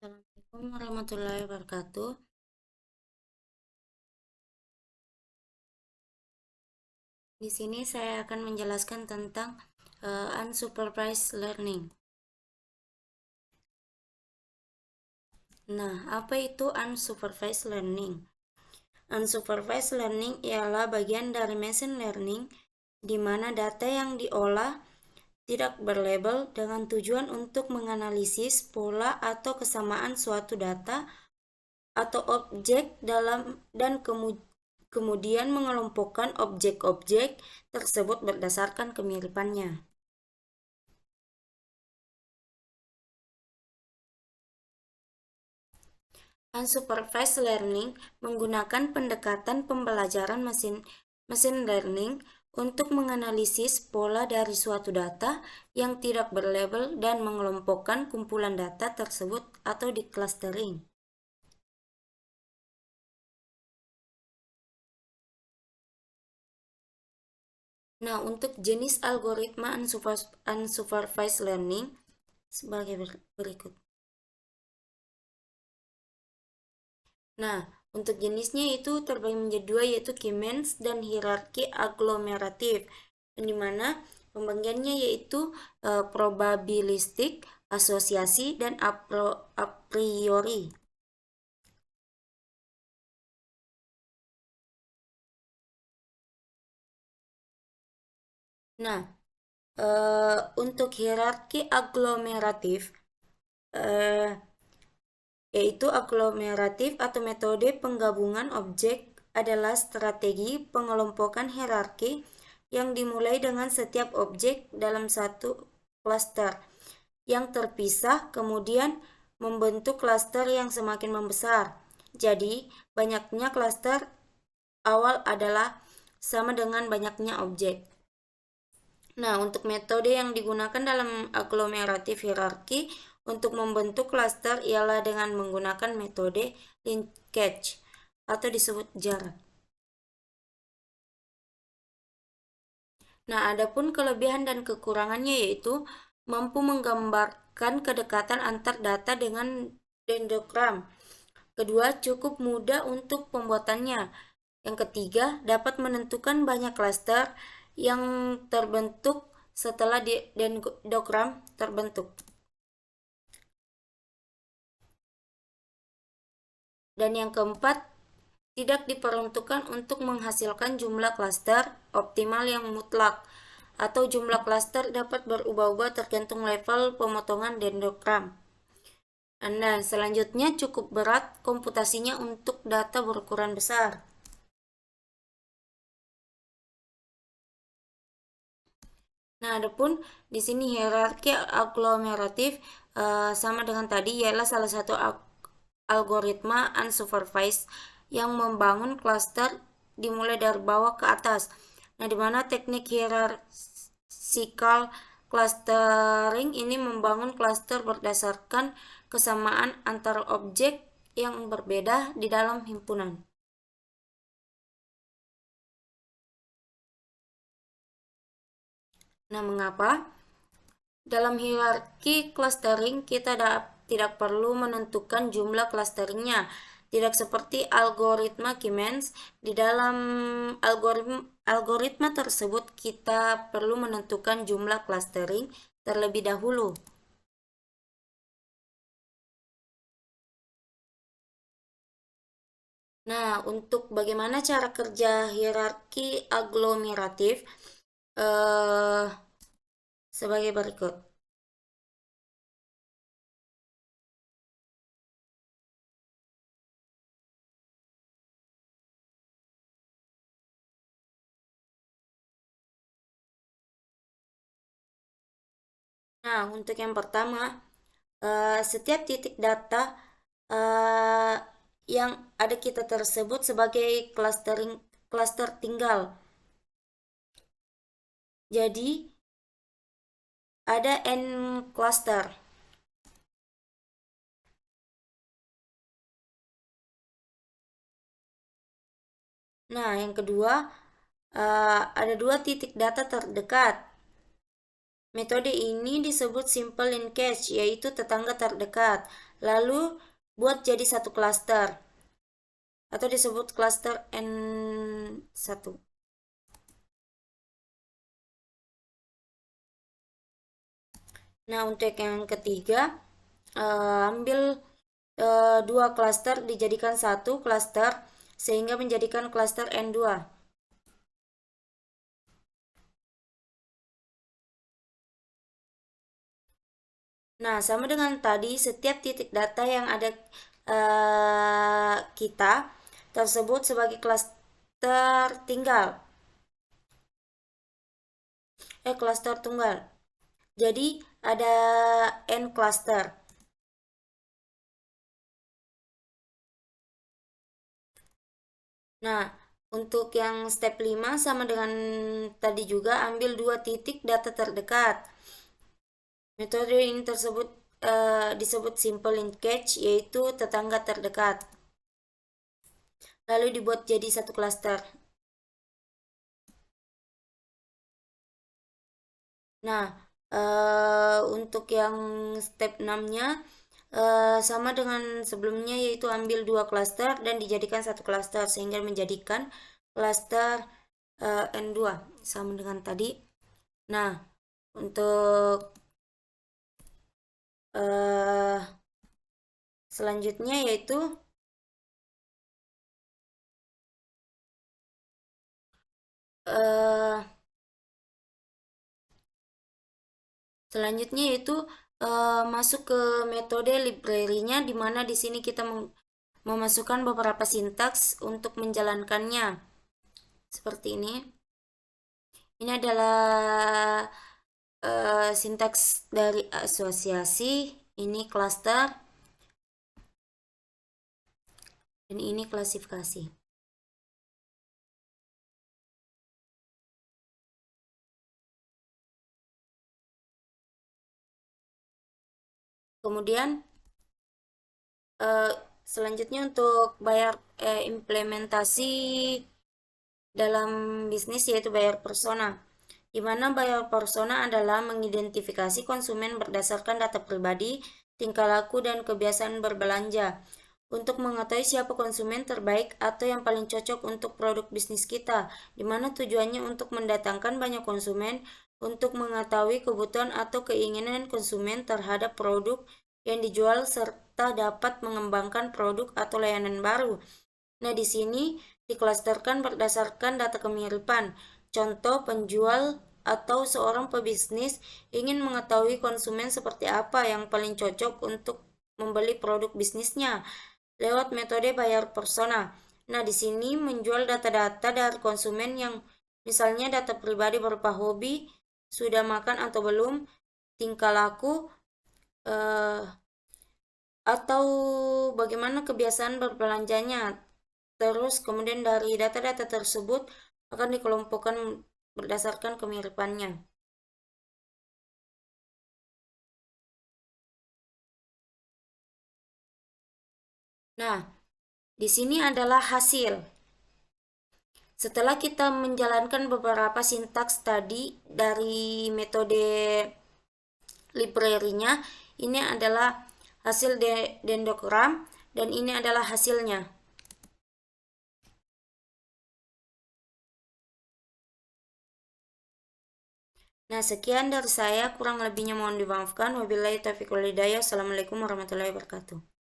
Assalamualaikum warahmatullahi wabarakatuh. Di sini saya akan menjelaskan tentang unsupervised learning. Nah, apa itu unsupervised learning? Unsupervised learning ialah bagian dari machine learning di mana data yang diolah tidak berlabel dengan tujuan untuk menganalisis pola atau kesamaan suatu data atau objek dan kemudian mengelompokkan objek-objek tersebut berdasarkan kemiripannya. Unsupervised learning menggunakan pendekatan pembelajaran mesin learning untuk menganalisis pola dari suatu data yang tidak berlabel dan mengelompokkan kumpulan data tersebut atau di clustering. Nah, untuk jenis algoritma unsupervised learning sebagai berikut. Nah, untuk jenisnya itu terbagi menjadi dua, yaitu K-means dan hierarki aglomeratif, di mana pembagiannya yaitu probabilistik, asosiasi, dan a priori. Nah, untuk hierarki aglomeratif, yaitu aglomeratif atau metode penggabungan objek adalah strategi pengelompokan hierarki yang dimulai dengan setiap objek dalam satu klaster yang terpisah kemudian membentuk klaster yang semakin membesar. Jadi, banyaknya klaster awal adalah sama dengan banyaknya objek. Nah, untuk metode yang digunakan dalam aglomeratif hierarki untuk membentuk klaster ialah dengan menggunakan metode linkage atau disebut jarak. Nah, adapun kelebihan dan kekurangannya yaitu mampu menggambarkan kedekatan antar data dengan dendrogram. Kedua, cukup mudah untuk pembuatannya. Yang ketiga, dapat menentukan banyak klaster yang terbentuk setelah dendrogram terbentuk. Dan yang keempat, tidak diperuntukkan untuk menghasilkan jumlah klaster optimal yang mutlak, atau jumlah klaster dapat berubah-ubah tergantung level pemotongan dendrogram. Dan selanjutnya cukup berat komputasinya untuk data berukuran besar. Nah, adapun di sini hierarki aglomeratif sama dengan tadi ialah salah satu algoritma unsupervised yang membangun klaster dimulai dari bawah ke atas. Nah, di mana teknik hierarchical clustering ini membangun klaster berdasarkan kesamaan antara objek yang berbeda di dalam himpunan. Nah, mengapa? Dalam hierarki clustering kita tidak perlu menentukan jumlah clusteringnya. Tidak seperti algoritma K-means, di dalam algoritma tersebut kita perlu menentukan jumlah clustering terlebih dahulu. Nah, untuk bagaimana cara kerja hierarki aglomeratif sebagai berikut. Nah, untuk yang pertama, setiap titik data yang ada kita tersebut sebagai cluster tinggal. Jadi ada n cluster. Nah, yang kedua ada dua titik data terdekat. Metode ini disebut simple linkage, yaitu tetangga terdekat. lalu buat jadi satu klaster atau disebut klaster N1. Nah, untuk yang ketiga, ambil dua klaster dijadikan satu klaster sehingga menjadikan klaster N2. Nah, sama dengan tadi, setiap titik data yang ada kita tersebut sebagai klaster tinggal. Klaster tunggal. Jadi ada N klaster. Nah, untuk yang step 5 sama dengan tadi juga, ambil dua titik data terdekat. Metode ini tersebut disebut simple linkage, yaitu tetangga terdekat. Lalu dibuat jadi satu klaster. Nah, untuk yang step 6-nya sama dengan sebelumnya, yaitu ambil dua klaster dan dijadikan satu klaster sehingga menjadikan klaster N2 sama dengan tadi. Nah, untuk selanjutnya yaitu masuk ke metode library-nya, di mana di sini kita memasukkan beberapa sintaks untuk menjalankannya. Seperti ini. Ini adalah sintaks dari asosiasi, ini cluster, dan ini klasifikasi. Kemudian selanjutnya untuk bayar implementasi dalam bisnis, yaitu bayar persona, di mana bayar persona adalah mengidentifikasi konsumen berdasarkan data pribadi, tingkah laku, dan kebiasaan berbelanja untuk mengetahui siapa konsumen terbaik atau yang paling cocok untuk produk bisnis kita, di mana tujuannya untuk mendatangkan banyak konsumen untuk mengetahui kebutuhan atau keinginan konsumen terhadap produk yang dijual serta dapat mengembangkan produk atau layanan baru. Nah, di sini diklasterkan berdasarkan data kemiripan. Contoh, penjual atau seorang pebisnis ingin mengetahui konsumen seperti apa yang paling cocok untuk membeli produk bisnisnya lewat metode bayar persona. Nah, di sini menjual data-data dari konsumen yang misalnya data pribadi berupa hobi, sudah makan atau belum, tingkah laku, atau bagaimana kebiasaan berbelanjanya. Terus kemudian dari data-data tersebut akan dikelompokkan berdasarkan kemiripannya. Nah, di sini adalah hasil. Setelah kita menjalankan beberapa sintaks tadi dari metode library-nya, ini adalah hasil dendrogram dan ini adalah hasilnya. Nah, sekian dari saya, kurang lebihnya mohon dimaafkan. Wabillahi taufiq wal hidayah. Assalamualaikum warahmatullahi wabarakatuh.